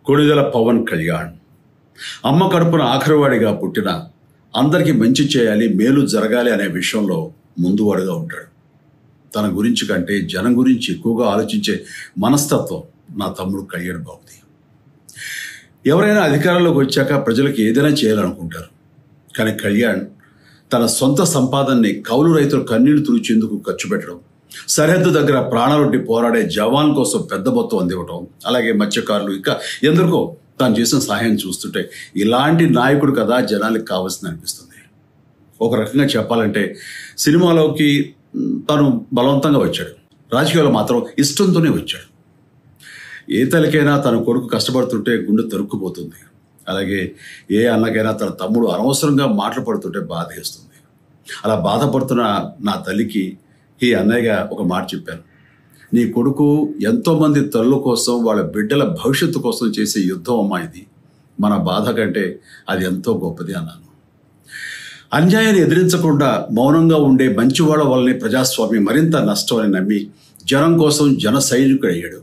కొణిదెల పవన్ కళ్యాణ్ అమ్మ కడుపున ఆఖరివాడిగా పుట్టిన అందరికీ మంచి చేయాలి, మేలు జరగాలి అనే విషయంలో ముందువాడుగా ఉంటాడు. తన గురించి కంటే జనం గురించి ఎక్కువగా ఆలోచించే మనస్తత్వం నా తమ్ముడు కళ్యాణ్ బాబుది. ఎవరైనా అధికారంలోకి వచ్చాక ప్రజలకు ఏదైనా చేయాలనుకుంటారు. కానీ కళ్యాణ్ తన సొంత సంపాదనని కౌలు రైతులు కన్నీళ్లు తుడిచేందుకు ఖర్చు పెట్టడం, సరిహద్దు దగ్గర ప్రాణాలొడ్డి పోరాడే జవాన్ కోసం పెద్ద మొత్తం అందివ్వటం, అలాగే మత్స్యకారులు ఇంకా ఎందరికో తాను చేసిన సహాయం చూస్తుంటే ఇలాంటి నాయకుడు కదా జనానికి కావాల్సింది అనిపిస్తుంది. ఒక రకంగా చెప్పాలంటే సినిమాలోకి తను బలవంతంగా వచ్చాడు, రాజకీయాల్లో మాత్రం ఇష్టంతోనే వచ్చాడు. ఏ తల్లికైనా తన కొడుకు కష్టపడుతుంటే గుండె తరుక్కుపోతుంది. అలాగే ఏ అన్నకైనా తన తమ్ముడు అనవసరంగా మాటలు పడుతుంటే బాధ వేస్తుంది. అలా బాధపడుతున్న నా తల్లికి ఈ అన్నయ్యగా ఒక మాట చెప్పాను. నీ కొడుకు ఎంతోమంది తల్లుల కోసం, వాళ్ళ బిడ్డల భవిష్యత్తు కోసం చేసే యుద్ధం అమ్మా ఇది. మన బాధ కంటే అది ఎంతో గొప్పది అన్నాను. అన్యాయాన్ని ఎదిరించకుండా మౌనంగా ఉండే మంచివాళ్ళ వల్లనే ప్రజాస్వామ్యం మరింత నష్టం అని నమ్మి జనం కోసం జన సైనికుడయ్యాడు.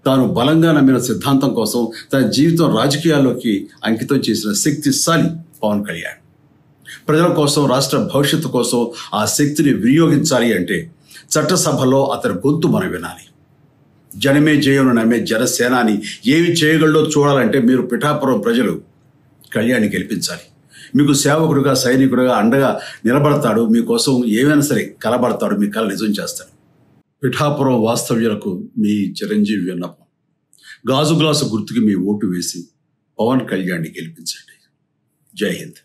తాను బలంగా నమ్మిన సిద్ధాంతం కోసం తన జీవితం రాజకీయాల్లోకి అంకితం చేసిన శక్తిశాలి పవన్ కళ్యాణ్. ప్రజల కోసం, రాష్ట్ర భవిష్యత్తు కోసం ఆ శక్తిని వినియోగించాలి అంటే చట్టసభలో అతని గొంతు మనం వినాలి. జనమే జయను నమ్మే జనసేనాని ఏమి చేయగలడో చూడాలంటే మీరు పిఠాపురం ప్రజలు కళ్యాణ్ని గెలిపించాలి. మీకు సేవకుడుగా, సైనికుడుగా అండగా నిలబడతాడు. మీకోసం ఏమైనా సరే కలబడతాడు, మీ కళ నిజం చేస్తాడు. పిఠాపురం వాస్తవ్యులకు మీ చిరంజీవి విన్నపం, గాజు గ్లాసు గుర్తుకి మీ ఓటు వేసి పవన్ కళ్యాణ్ని గెలిపించండి. జై హింద్.